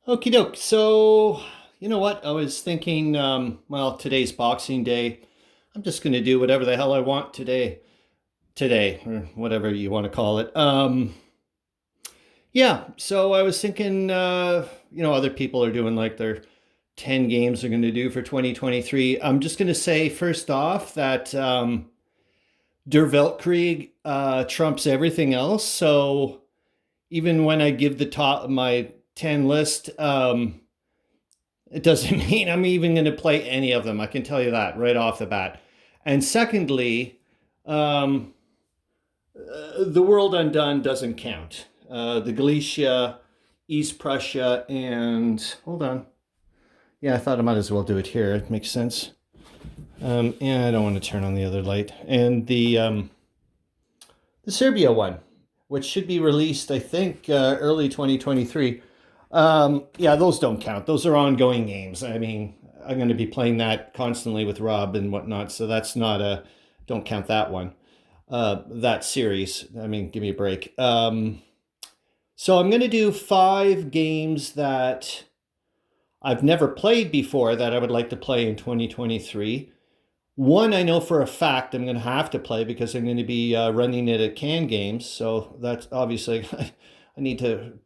Okie doke. So, you know what? I was thinking, well, today's Boxing Day. I'm just going to do whatever the hell I want today, or whatever you want to call it. Yeah, so I was thinking, other people are doing like their 10 games they're going to do for 2023. I'm just going to say, first off, that Der Weltkrieg trumps everything else. So even when I give the top my 10 list, it doesn't mean I'm even going to play any of them. I can tell you that right off the bat. And secondly, um, the World Undone doesn't count. The Galicia, East Prussia, and hold on. Yeah, I thought I might as well do it here. It makes sense. Yeah, I don't want to turn on the other light. And the Serbia one, which should be released, I think, early 2023. Yeah, those don't count. Those are ongoing games. I mean, I'm going to be playing that constantly with Rob and whatnot, so that's not a, don't count that one. That series. I mean, give me a break. So I'm going to do 5 games that I've never played before that I would like to play in 2023. One I know for a fact I'm going to have to play because I'm going to be running it at Can Games. So that's obviously, I need to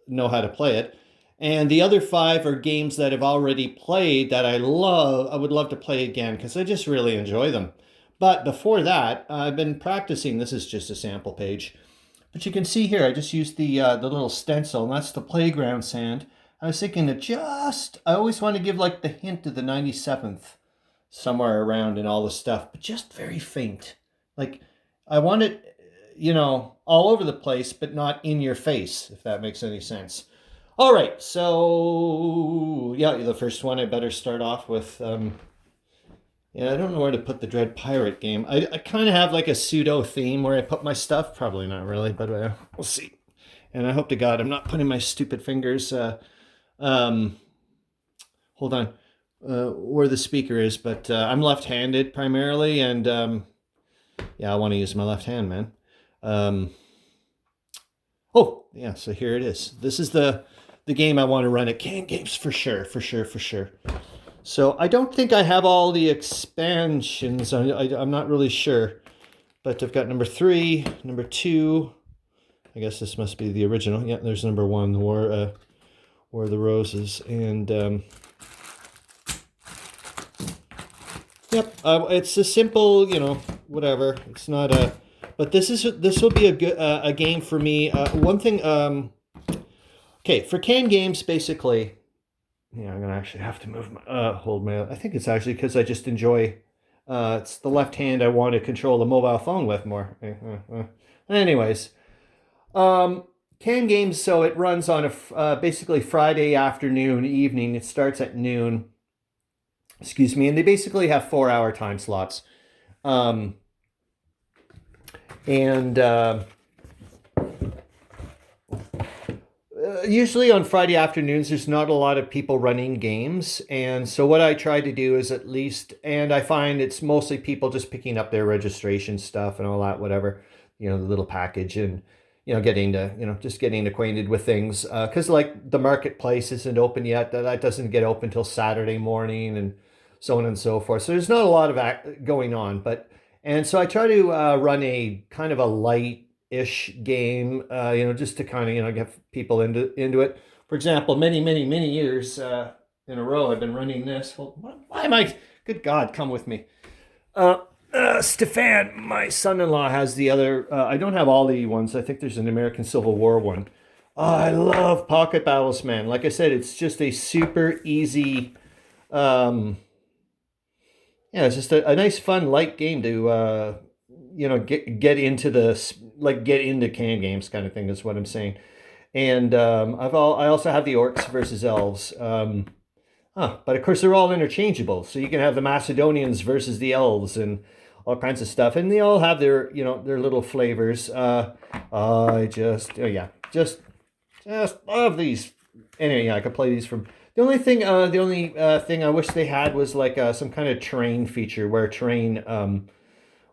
know how to play it. And the other 5 are games that I've already played that I love. I would love to play again because I just really enjoy them. But before that, I've been practicing. This is just a sample page. But you can see here, I just used the little stencil, and that's the playground sand. I was thinking I always want to give like the hint of the 97th somewhere around and all the stuff, but just very faint. Like, I want it, all over the place, but not in your face, if that makes any sense. All right, so yeah, the first one I better start off with. Yeah, I don't know where to put the Dread Pirate game. I kind of have like a pseudo theme where I put my stuff. Probably not really, but we'll see. And I hope to God I'm not putting my stupid fingers. Um, Hold on, where the speaker is, but I'm left-handed primarily, and yeah, I want to use my left hand, man. Oh, yeah, so here it is. This is the game I want to run at Can Games for sure, for sure, for sure. So I don't think I have all the expansions. I'm not really sure, but I've got number 3, number 2. I guess this must be the original. Yeah, there's number 1, the War of the Roses, and yep, it's a simple, whatever. It's not a, but this will be a good a game for me. One thing, okay, for Can Games, basically. Yeah, I'm gonna actually have to move my hold my. I think it's actually because I just enjoy. It's the left hand I want to control the mobile phone with more. Anyways, Can Games. So it runs on a basically Friday afternoon, evening. It starts at noon. Excuse me, and they basically have 4-hour time slots. And usually on Friday afternoons, there's not a lot of people running games. And so what I try to do is at least, and I find it's mostly people just picking up their registration stuff and all that, whatever, the little package and, getting to, just getting acquainted with things. Because like the marketplace isn't open yet. That doesn't get open till Saturday morning and so on and so forth. So there's not a lot of going on. And so I try to run a kind of a light-ish game, just to kind of, get people into it. For example, many, many, many years in a row, I've been running this. Why am I? Good God, come with me. Stefan, my son-in-law, has the other. I don't have all the ones. I think there's an American Civil War one. Oh, I love Pocket Battles, man. Like I said, it's just a super easy. Yeah, it's just a nice, fun, light game to get into get into Can Games kind of thing is what I'm saying. And I also have the Orcs versus Elves. But of course they're all interchangeable, so you can have the Macedonians versus the Elves and all kinds of stuff, and they all have their their little flavors. Just love these. Anyway, yeah, I could play these from. The only thing I wish they had was like some kind of terrain feature where terrain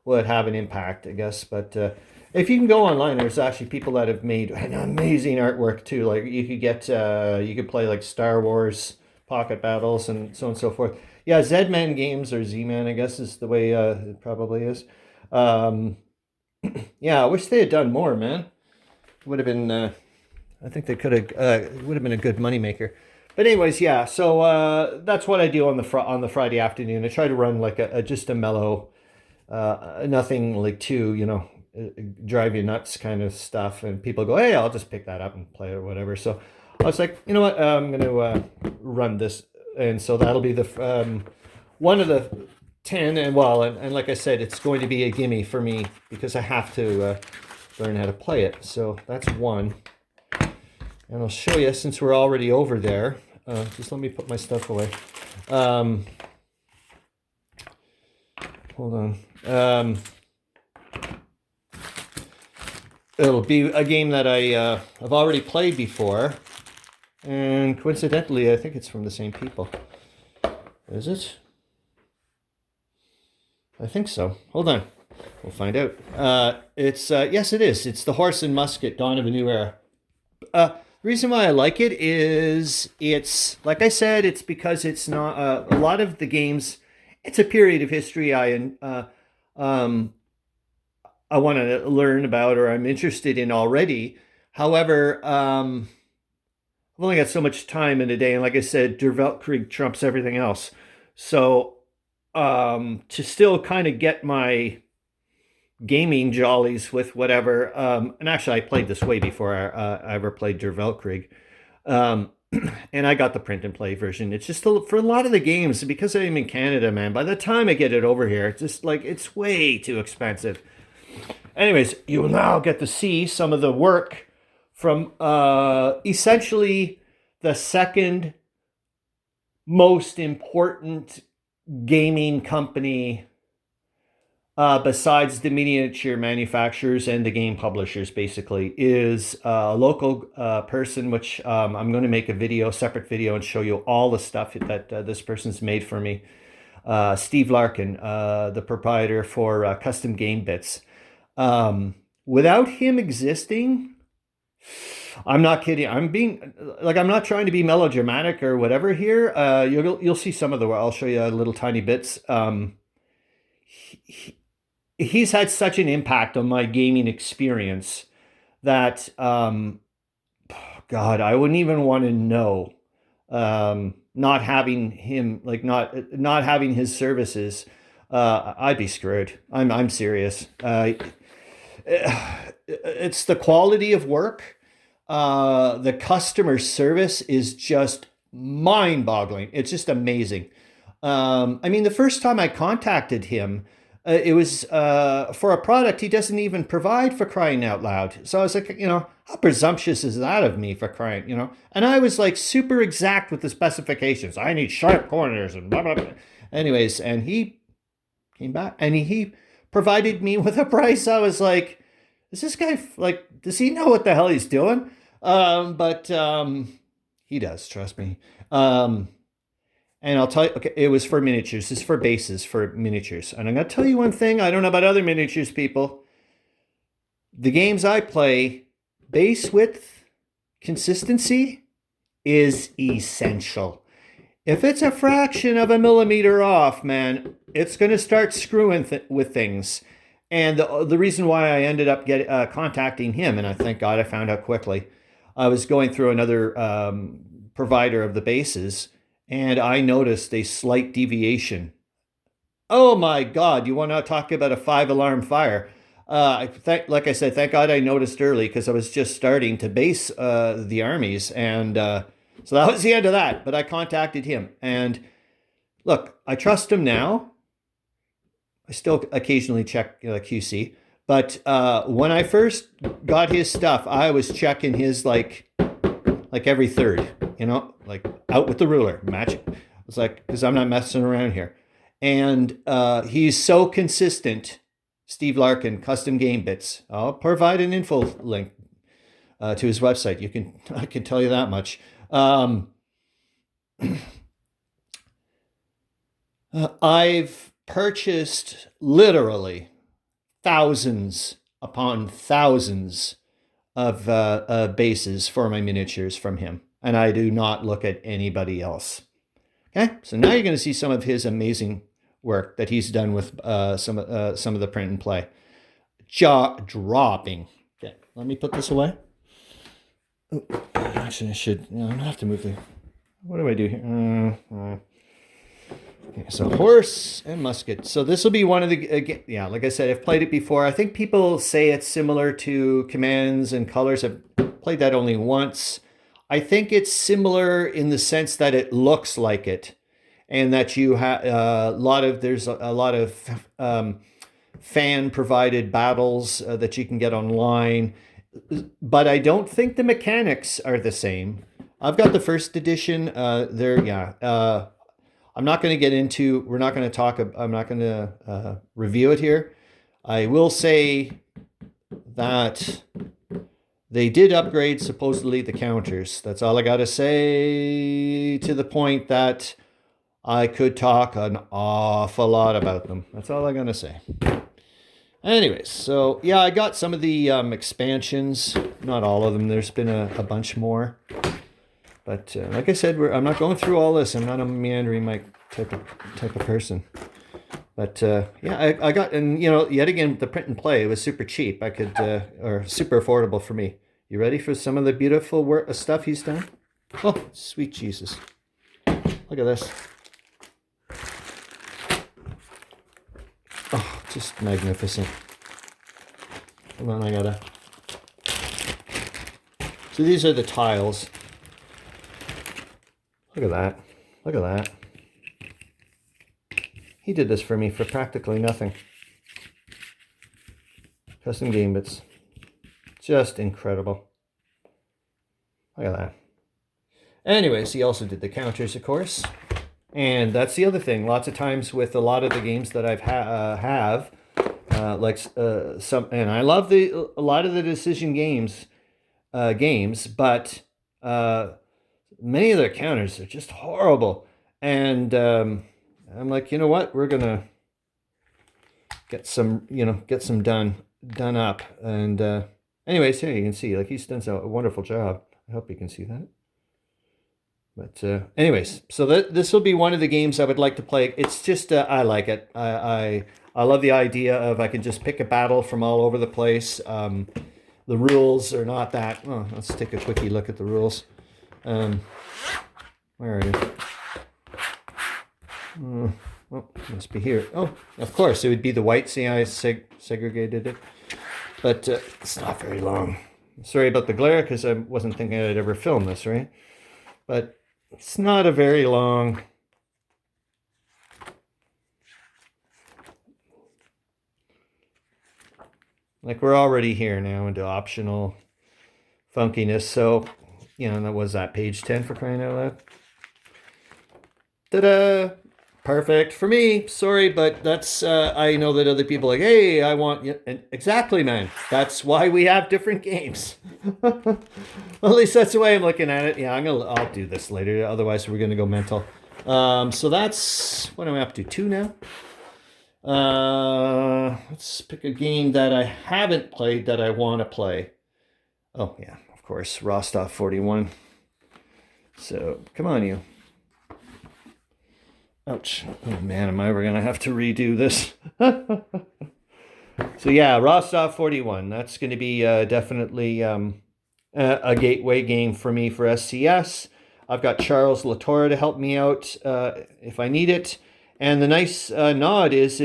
would have an impact, I guess. But If you can go online, there's actually people that have made an amazing artwork too. Like you could get, you could play like Star Wars pocket battles and so on and so forth. Yeah, Z-Man Games or Z-Man, I guess is the way it probably is. Um, yeah, I wish they had done more, man. Would have been, I think they could have, would have been a good moneymaker. But anyways, yeah. So that's what I do on the Friday afternoon. I try to run like a just a mellow, nothing like too, drive you nuts kind of stuff. And people go, hey, I'll just pick that up and play it or whatever. So I was like, you know what, I'm going to run this. And so that'll be the one of the 10. And well, and like I said, it's going to be a gimme for me because I have to learn how to play it. So that's one. And I'll show you since we're already over there. Just let me put my stuff away. Hold on. It'll be a game that I've already played before. And coincidentally, I think it's from the same people. Is it? I think so. Hold on. We'll find out. Yes, it is. It's The Horse and Musket, Dawn of a New Era. The reason why I like it is it's, like I said, it's because it's not, a lot of the games, it's a period of history I want to learn about or I'm interested in already. However, I've only got so much time in a day. And like I said, Der Weltkrieg trumps everything else. So to still kind of get my gaming jollies with whatever, and actually I played this way before I ever played Der Weltkrieg. And I got the print and play version. It's just for a lot of the games, because I'm in Canada, man, by the time I get it over here, it's just like, it's way too expensive. Anyways, you will now get to see some of the work from essentially the second most important gaming company besides the miniature manufacturers and the game publishers, basically, is a local person, which I'm going to make a separate video, and show you all the stuff that this person's made for me. Steve Larkin, the proprietor for CustomGameBits. Without him existing, I'm not kidding. I'm not trying to be melodramatic or whatever here. You'll see some of I'll show you little tiny bits. He's had such an impact on my gaming experience that, God, I wouldn't even want to know, not having him, like not having his services, I'd be screwed. I'm serious. It's the quality of work. The customer service is just mind-boggling. It's just amazing. I mean, the first time I contacted him, it was for a product he doesn't even provide, for crying out loud. So I was like, how presumptuous is that of me, for crying, And I was like super exact with the specifications. I need sharp corners and blah, blah, blah. Anyways, and he came back and he provided me with a price. I was like, is this guy, like, does he know what the hell he's doing? But he does, trust me. And I'll tell you, okay, it was for miniatures. This is for bases, for miniatures. And I'm going to tell you one thing. I don't know about other miniatures people. The games I play, base width consistency is essential. If it's a fraction of a millimeter off, man, it's going to start screwing with things. And the reason why I ended up contacting him, and I thank God I found out quickly, I was going through another provider of the bases, and I noticed a slight deviation. Oh my God, you want to talk about a 5-alarm fire? Like I said, thank God I noticed early, because I was just starting to base the armies, and so that was the end of that. But I contacted him, and look, I trust him now. I still occasionally check QC, but when I first got his stuff, I was checking his like every third, like out with the ruler, match it. It's like, because I'm not messing around here. And he's so consistent. Steve Larkin, CustomGameBits. I'll provide an info link to his website. I can tell you that much. I've purchased literally thousands upon thousands of bases for my miniatures from him. And I do not look at anybody else. Okay, so now you're going to see some of his amazing work that he's done with some of the print and play. Jaw-dropping. Okay, let me put this away. Ooh, actually, I should. No, I'm going to have to move the... What do I do here? Okay, so horse and musket. So this will be one of the... yeah, like I said, I've played it before. I think people say it's similar to Commands and Colors. I've played that only once. I think it's similar in the sense that it looks like it, and that you have there's a lot of fan provided battles that you can get online, but I don't think the mechanics are the same. I've got the first edition. I'm not going to get into. We're not going to talk. I'm not going to review it here. I will say that they did upgrade, supposedly, the counters. That's all I got to say, to the point that I could talk an awful lot about them. That's all I'm going to say. Anyways, so yeah, I got some of the expansions. Not all of them. There's been a bunch more. But like I said, I'm not going through all this. I'm not a meandering Mike type of person. But yeah, I got, and yet again, the print and play, it was super cheap. I could, or super affordable for me. You ready for some of the beautiful stuff he's done? Oh, sweet Jesus. Look at this. Oh, just magnificent. Hold on, I gotta. So these are the tiles. Look at that. Look at that. He did this for me for practically nothing. CustomGameBits. Just incredible. Look at that. Anyways, he also did the counters, of course. And that's the other thing. Lots of times with a lot of the games that I've some, and I love a lot of the decision games, but many of their counters are just horrible. And I'm like, you know what? We're gonna get some done up. And anyways, here you can see, like, he's done a wonderful job. I hope you can see that. But anyways, so this will be one of the games I would like to play. It's just I like it. I love the idea of I can just pick a battle from all over the place. The rules are not that. Oh, let's take a quickie look at the rules. Where are you? Oh, must be here. Oh, of course, it would be the white. See, I segregated it. But it's not very long. Sorry about the glare, because I wasn't thinking I'd ever film this, right? But it's not a very long. Like, we're already here now into optional funkiness. So, that was that page 10 for crying out loud. Ta-da! Perfect for me. Sorry, but that's, I know that other people are like, hey, I want you. And exactly, man. That's why we have different games. Well, at least that's the way I'm looking at it. Yeah, I'll do this later. Otherwise, we're going to go mental. So that's, what am I up to? 2 now? Let's pick a game that I haven't played that I want to play. Oh, yeah, of course. Rostov 41. So, come on, you. Ouch. Oh, man, am I ever going to have to redo this? So, yeah, Rostov 41. That's going to be definitely a gateway game for me for SCS. I've got Charles Latour to help me out if I need it. And the nice nod is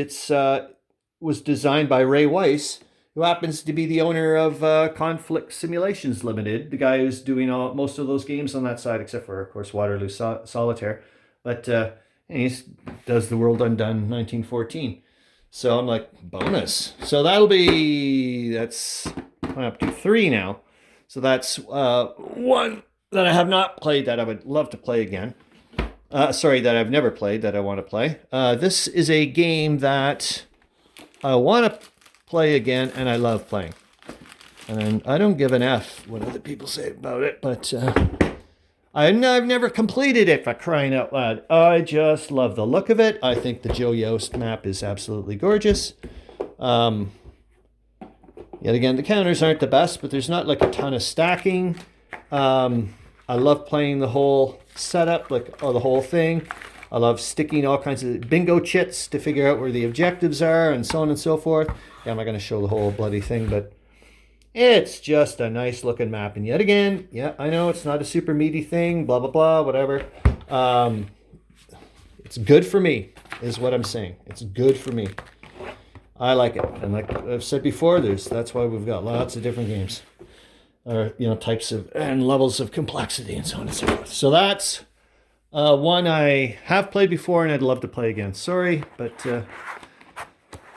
was designed by Ray Weiss, who happens to be the owner of Conflict Simulations Limited, the guy who's doing most of those games on that side, except for, of course, Waterloo Solitaire. But he does The World Undone 1914. So I'm like, bonus. So that's up to 3 now. So that's one that I have not played that I would love to play again. That I've never played that I want to play. This is a game that I want to play again, and I love playing. And I don't give an F what other people say about it, but I've never completed it, for crying out loud. I just love the look of it. I think the Joe Yost map is absolutely gorgeous. Yet again, the counters aren't the best, but there's not like a ton of stacking. I love playing the whole setup, like the whole thing. I love sticking all kinds of bingo chits to figure out where the objectives are and so on and so forth. Yeah, I'm not going to show the whole bloody thing, but it's just a nice looking map. And yet again, yeah, I know it's not a super meaty thing, blah, blah, blah, whatever. It's good for me, is what I'm saying. It's good for me. I like it. And like I've said before, that's why we've got lots of different games. Or, you know, types of and levels of complexity and so on and so forth. So that's one I have played before and I'd love to play again. Sorry, but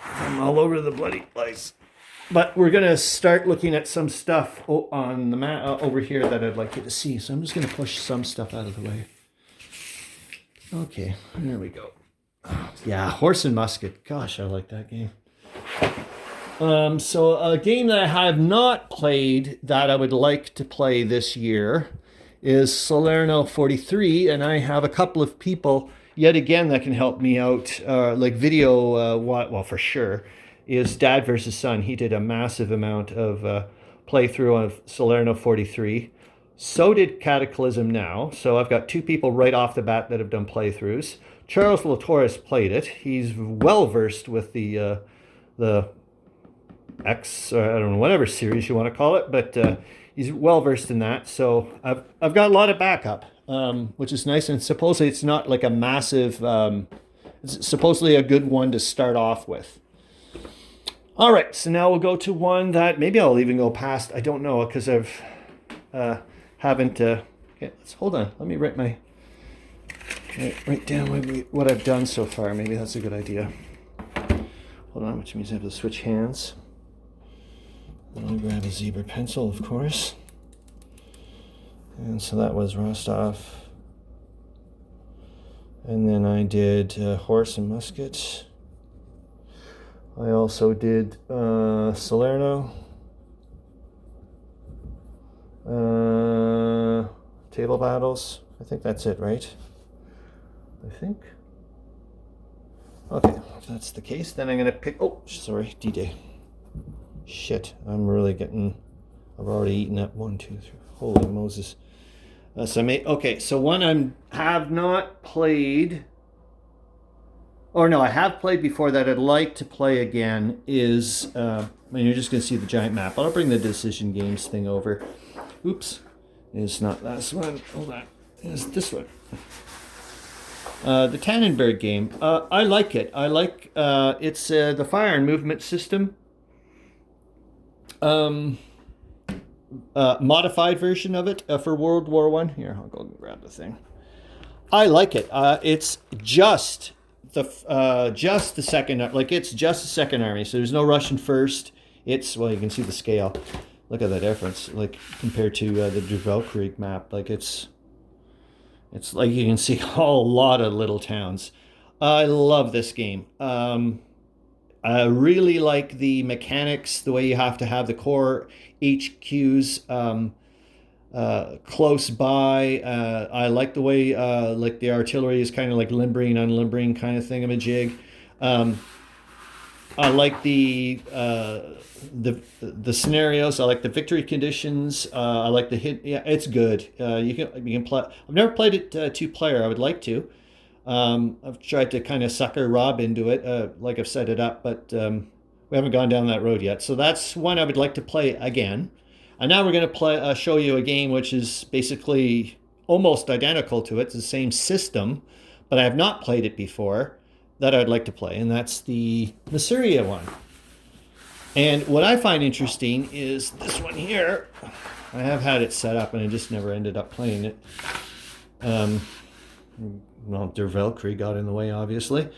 I'm all over the bloody place. But we're going to start looking at some stuff on the map over here that I'd like you to see. So I'm just going to push some stuff out of the way. Okay, there we go. Yeah, Horse and Musket. Gosh, I like that game. So a game that I have not played that I would like to play this year is Salerno 43, and I have a couple of people yet again that can help me out, like video, well, for sure, is Dad versus Son. He did a massive amount of playthrough of Salerno 43. So did Cataclysm Now. So I've got two people right off the bat that have done playthroughs. Charles Latoris played it. He's well versed with the X, or I don't know, whatever series you want to call it, but he's well versed in that. So I've got a lot of backup, which is nice. And supposedly it's not like a massive, it's supposedly a good one to start off with. All right, so now we'll go to one that maybe I'll even go past. I don't know, because I've haven't. Okay, hold on. Let me write down what I've done so far. Maybe that's a good idea. Hold on, which means I have to switch hands. I'll grab a zebra pencil, of course. And so that was Rostov. And then I did Horse and Musket. I also did Salerno. Table Battles. I think that's it, right? I think. Okay, if that's the case, then I'm going to pick... Oh, sorry, D-Day. Shit, I'm really getting... I've already eaten up 1, 2, 3. Holy Moses. Okay, so one I have not played... Or no, I have played before that I'd like to play again is... you're just going to see the giant map. I'll bring the Decision Games thing over. Oops. It's not that one. Hold on. It's this one. The Tannenberg game. I like it. I like it's the fire and movement system. Modified version of it for World War One. Here, I'll go and grab the thing. I like it. It's just the second, like it's just the second army. So there's no Russian first. It's, well, you can see the scale. Look at the difference, like compared to the Welktrieg map. Like it's like you can see a whole lot of little towns. I love this game. I really like the mechanics, the way you have to have the core HQs close by. I like the way like the artillery is kind of like limbering, unlimbering kind of thingamajig. I like the scenarios. I like the victory conditions. I like the hit. Yeah, it's good. You can play. I've never played it 2-player. I would like to. I've tried to kind of sucker Rob into it, like I've set it up, but we haven't gone down that road yet. So that's one I would like to play again. And now we're going to show you a game which is basically almost identical to it. It's the same system, but I have not played it before, that I'd like to play, and that's the Masseria one. And what I find interesting is this one here. I have had it set up, and I just never ended up playing it. Well, Der Weltkrieg got in the way, obviously.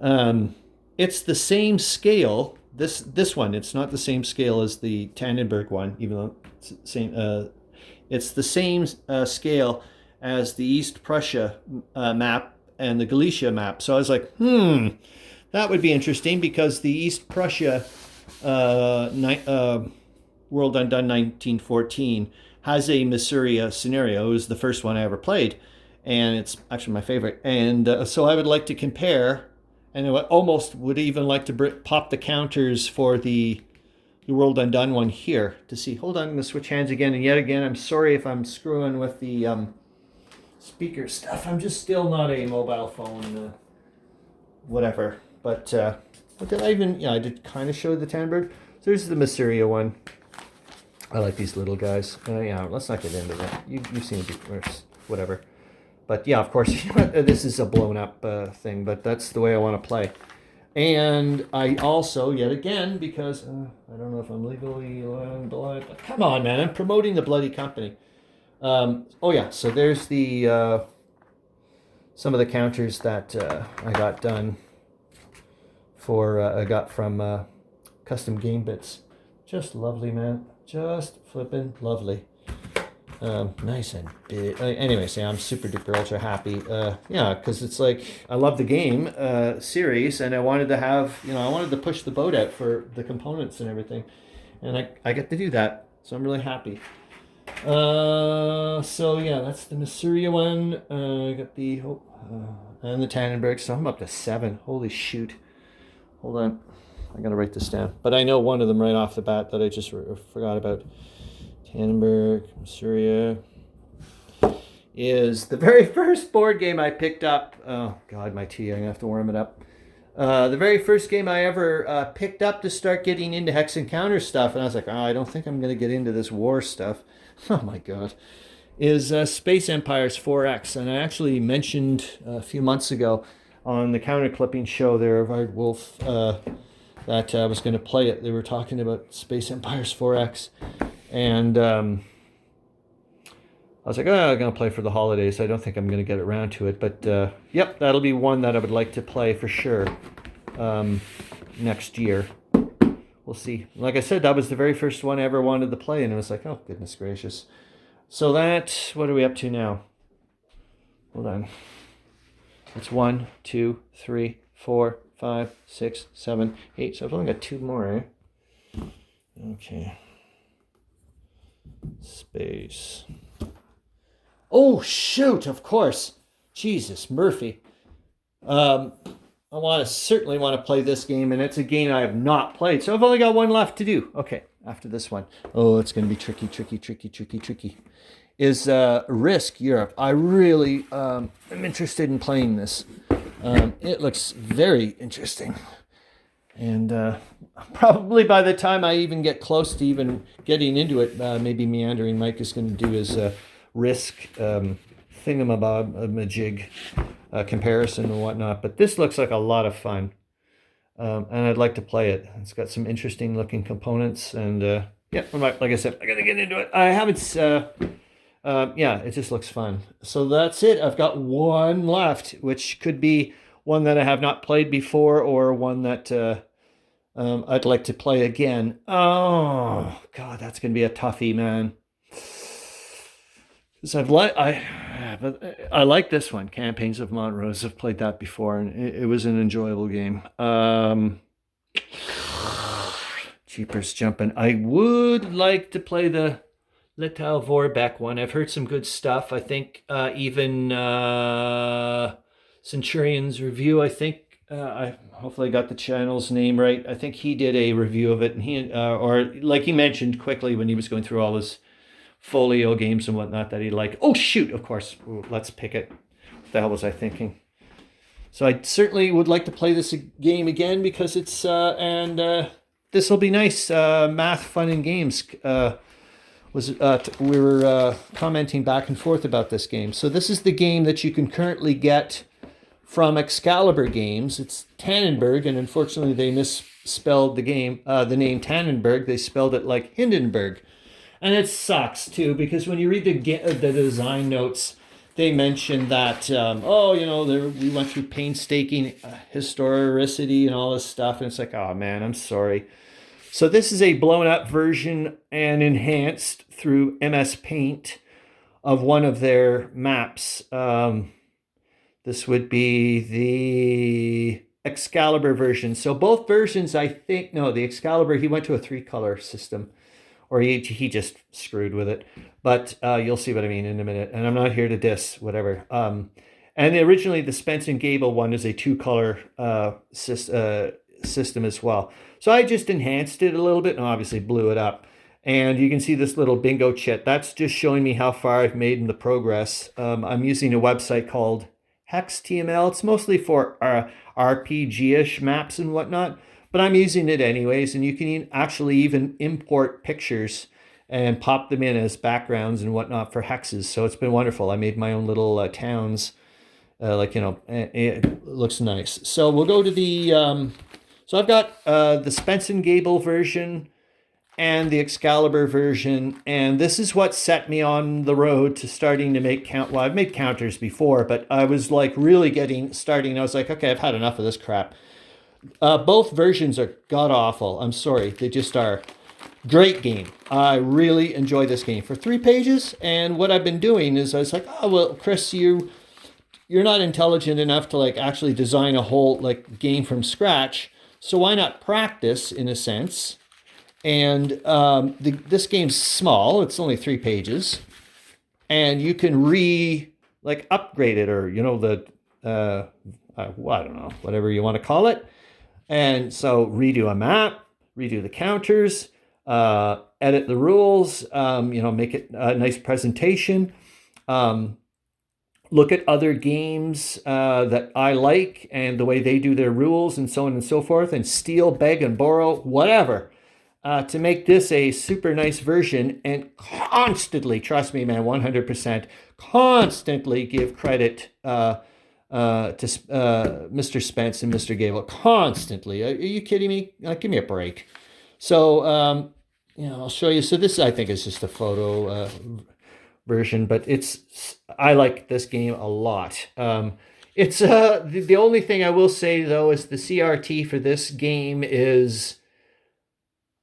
It's the same scale. This one, it's not the same scale as the Tannenberg one, even though it's the same. It's the same scale as the East Prussia map and the Galicia map. So I was like, that would be interesting, because the East Prussia World Undone 1914 has a Masseria scenario. It was the first one I ever played, and it's actually my favorite. And so I would like to compare, and I almost would even like to pop the counters for the the World Undone one here to see. Hold on, I'm going to switch hands again. And yet again, I'm sorry if I'm screwing with the speaker stuff. I'm just still not a mobile phone, whatever. But what did I even, yeah, I did kind of show the Tannenberg. So there's the Mysteria one. I like these little guys. Yeah, let's not get into that. You've seen it before, whatever. But yeah, of course, this is a blown up thing, but that's the way I want to play. And I also, yet again, because I don't know if I'm legally allowed, but come on, man, I'm promoting the bloody company. Oh yeah, so there's the some of the counters that I got done for I got from CustomGameBits. Just lovely, man. Just flippin' lovely. Nice and big. Anyways, yeah, I'm super duper ultra happy. Yeah, because it's like I love the game series, and I wanted to have, I wanted to push the boat out for the components and everything, and I get to do that, so I'm really happy. So yeah, that's the Mysteria one. I got the and the Tannenberg. So I'm up to 7. Holy shoot! Hold on, I gotta write this down. But I know one of them right off the bat that I just forgot about. Tannenberg, Mysteria is the very first board game I picked up. Oh God, my tea! I'm gonna have to warm it up. The very first game I ever picked up to start getting into Hex Encounter stuff, and I was like, oh, I don't think I'm gonna get into this war stuff. Oh my God, is Space Empires 4X, and I actually mentioned a few months ago on the Counter Clipping show there of Ard Wolf that I was going to play it. They were talking about Space Empires 4X. And I was like, I'm going to play for the holidays. I don't think I'm going to get around to it. But, yep, that'll be one that I would like to play for sure next year. We'll see. Like I said, that was the very first one I ever wanted to play. And it was like, oh, goodness gracious. So that, what are we up to now? Hold on. It's 1, 2, 3, 4, 5, 6, 7, 8. So I've only got 2 more, eh? Okay. Space. Oh shoot! Of course, Jesus Murphy. I certainly want to play this game, and it's a game I have not played, so I've only got one left to do. Okay, after this one. Oh, it's going to be tricky. Is Risk Europe? I really am interested in playing this. It looks very interesting. And probably by the time I even get close to even getting into it, maybe Meandering Mike is going to do his Risk thingamajig comparison and whatnot. But this looks like a lot of fun. And I'd like to play it. It's got some interesting looking components. And yeah, like I said, I got to get into it. I haven't... yeah, it just looks fun. So that's it. I've got one left, which could be one that I have not played before, or one that I'd like to play again. Oh God, that's gonna be a toughie, man. Because I like this one, Campaigns of Montrose. I've played that before, and it was an enjoyable game. Jeepers jumping. I would like to play the Litau Vorbeck one. I've heard some good stuff. I think even Centurion's review, I think I hopefully got the channel's name right. I think he did a review of it, and he or like he mentioned quickly when he was going through all his folio games and whatnot that he liked. Oh shoot, of course. Ooh, let's pick it. What the hell was I thinking? So I certainly would like to play this game again, because it's this will be nice math fun and games. We were commenting back and forth about this game. So this is the game that you can currently get from Excalibur Games. It's Tannenberg, and unfortunately they misspelled the name Tannenberg. They spelled it like Hindenburg. And it sucks too, because when you read the design notes, they mention that, we went through painstaking historicity and all this stuff. And it's like, oh man, I'm sorry. So this is a blown up version and enhanced through MS Paint of one of their maps. This would be the Excalibur version. So both versions, I think, no, the Excalibur, he went to a 3-color system, or he just screwed with it. But you'll see what I mean in a minute. And I'm not here to diss, whatever. And originally the Spence and Gable one is a 2-color system as well. So I just enhanced it a little bit and obviously blew it up. And you can see this little bingo chit. That's just showing me how far I've made in the progress. I'm using a website called HexTML. It's mostly for RPG-ish maps and whatnot, but I'm using it anyways. And you can actually even import pictures and pop them in as backgrounds and whatnot for hexes. So it's been wonderful. I made my own little towns. It looks nice. So we'll go to the, so I've got the Spence and Gable version and the Excalibur version. And this is what set me on the road to starting to make well, I've made counters before, but I was like really starting. I was like, okay, I've had enough of this crap. Both versions are god-awful. I'm sorry. They just are. Great game. I really enjoy this game for 3 pages. And what I've been doing is I was like, oh, well, Chris, you're not intelligent enough to like actually design a whole like game from scratch. So why not practice in a sense? And this game's small. It's only 3 pages. And you can upgrade it, or, you know, I don't know, whatever you want to call it. And so redo a map, redo the counters, edit the rules, make it a nice presentation. Look at other games that I like and the way they do their rules and so on and so forth, and steal, beg, and borrow, whatever, to make this a super nice version, and constantly, trust me, man, 100%, constantly give credit to Mr. Spence and Mr. Gable. Constantly. Are you kidding me? Give me a break. So, I'll show you. So this, I think, is just a photo version, but I like this game a lot. It's the only thing I will say, though, is the CRT for this game is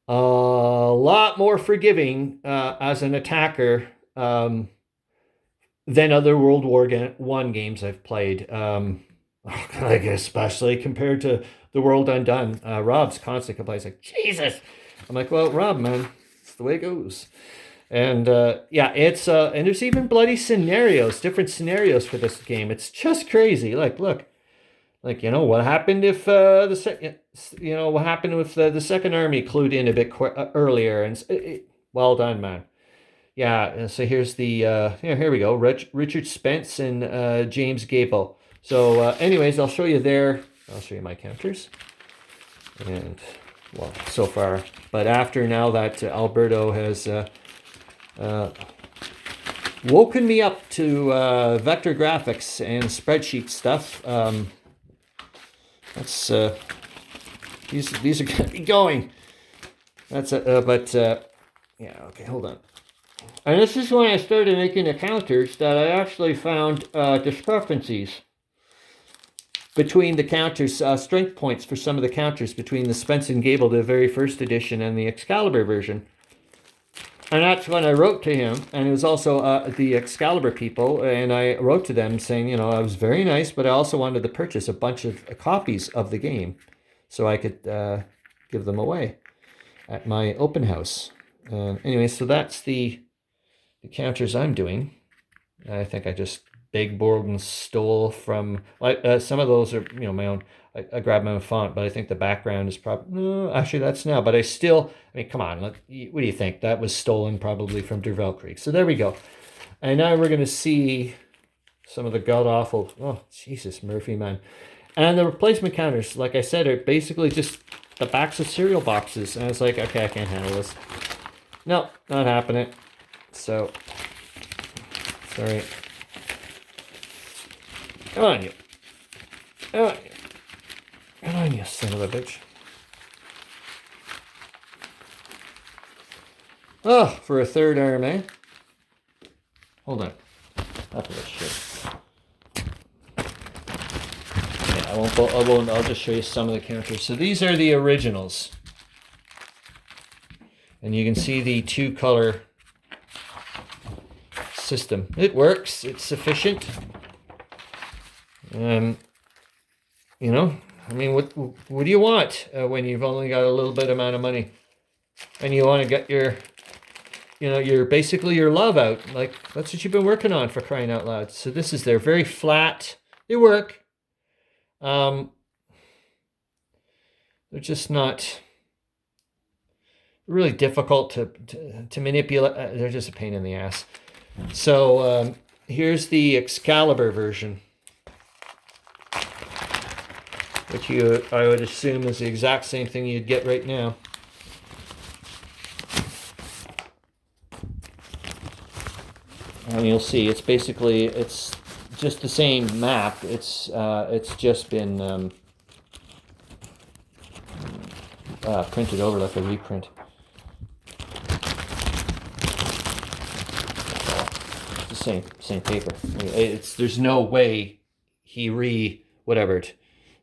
a lot more forgiving as an attacker than other World War I games I've played. Like especially compared to The World Undone. Rob's constant complaints like, Jesus! I'm like, well, Rob, man, it's the way it goes. And it's and there's even bloody scenarios, different scenarios for this game. It's just crazy. Like, look, like, what happened if what happened with the Second Army clued in a bit earlier? And well done, man. Yeah. So here's the here we go. Richard Spence and James Gable. So anyways, I'll show you there. I'll show you my counters. And well, so far, but after now that Alberto has woken me up to vector graphics and spreadsheet stuff, that's these are gonna be going. That's yeah, okay, hold on. And this is when I started making the counters that I actually found discrepancies between the counters, strength points for some of the counters between the Spence and Gable, the very first edition, and the Excalibur version. And that's when I wrote to him, and it was also the Excalibur people, and I wrote to them saying, I was very nice, but I also wanted to purchase a bunch of copies of the game so I could give them away at my open house. Anyway, so that's the counters I'm doing. I think I just big borrowed and stole from some of those are my own. I grabbed my own font, but I think the background is probably no, actually that's now, but I mean, come on, what do you think? That was stolen probably from Welktrieg. So there we go. And now we're going to see some of the god-awful, oh Jesus, Murphy, man. And the replacement counters, like I said, are basically just the backs of cereal boxes. And I was like, okay, I can't handle this. No, not happening. So sorry. Come on, you. Come on, you. Come on, you son of a bitch. Oh, for a third arm, eh? Hold on. Enough of this shit. Yeah, I won't. I'll just show you some of the counters. So these are the originals. And you can see the 2-color system. It works. It's sufficient. I mean, what do you want when you've only got a little bit amount of money, and you want to get your basically your love out? Like, that's what you've been working on, for crying out loud. So they're very flat. They work. They're just not really difficult to manipulate. They're just a pain in the ass. So here's the Excalibur version, which I would assume is the exact same thing you'd get right now. And you'll see it's just the same map. It's just been printed over like a reprint. It's the same paper. There's no way he whatevered.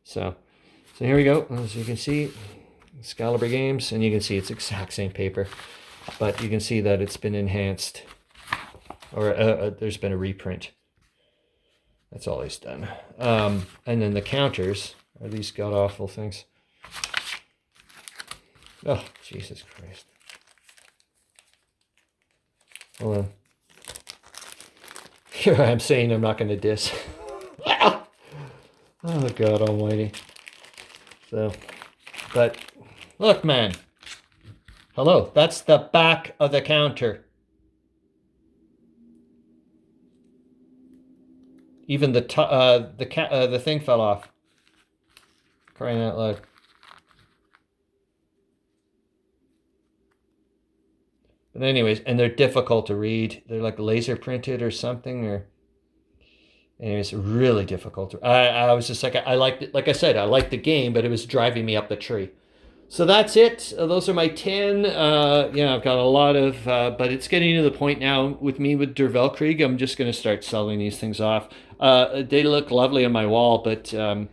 So here we go. As you can see, Excalibur Games, and you can see it's exact same paper, but you can see that it's been enhanced, or there's been a reprint. That's all he's done. And then the counters are these god-awful things. Oh, Jesus Christ. Hold on. Here I am saying I'm not going to diss. Oh, God almighty. So, but, look, man. Hello, that's the back of the counter. Even the thing fell off. Crying out loud. But anyways, and they're difficult to read. They're like laser printed or something, or anyways, really difficult. I was just like, I liked it. Like I said, I liked the game, but it was driving me up the tree. So that's it. Those are my 10. Yeah, I've got a lot of, but it's getting to the point now with me with Der Welktrieg. I'm just going to start selling these things off. They look lovely on my wall, but yeah,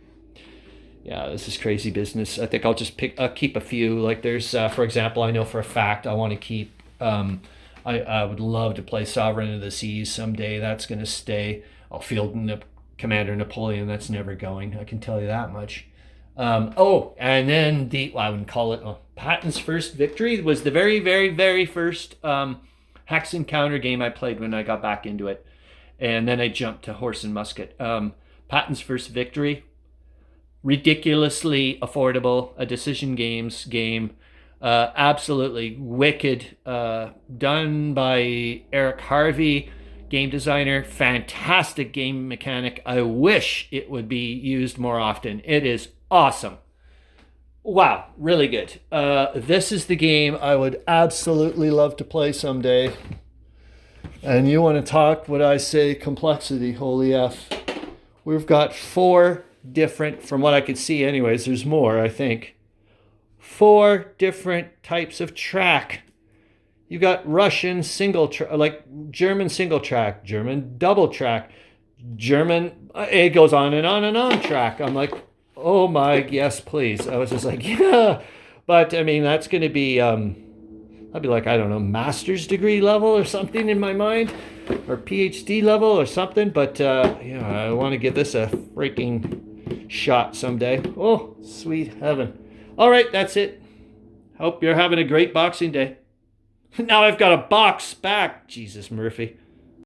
this is crazy business. I think I'll just keep a few. Like there's, for example, I know for a fact I want to keep, I would love to play Sovereign of the Seas someday. That's going to stay. I'll field Commander Napoleon. That's never going. I can tell you that much. And then I wouldn't call it Patton's first victory was the very, very, very first Hex Encounter game I played when I got back into it. And then I jumped to Horse and Musket. Patton's first victory, ridiculously affordable, a Decision Games game. Absolutely wicked, done by Eric Harvey, game designer, fantastic game mechanic. I wish it would be used more often. It is awesome. Wow, really good. This is the game I would absolutely love to play someday. And you want to talk what I say complexity, holy F. We've got 4 different, from what I could see anyways, there's more, I think. 4 different types of track. You got Russian single track, like German single track, German double track, German, it goes on and on and on track. I'm like, oh my, yes, please. I was just like, yeah. But I mean, that's going to be, I'd be like, I don't know, master's degree level or something in my mind, or PhD level or something. But yeah, I want to give this a freaking shot someday. Oh, sweet heaven. All right, that's it. Hope you're having a great Boxing Day. Now I've got a box back. Jesus, Murphy.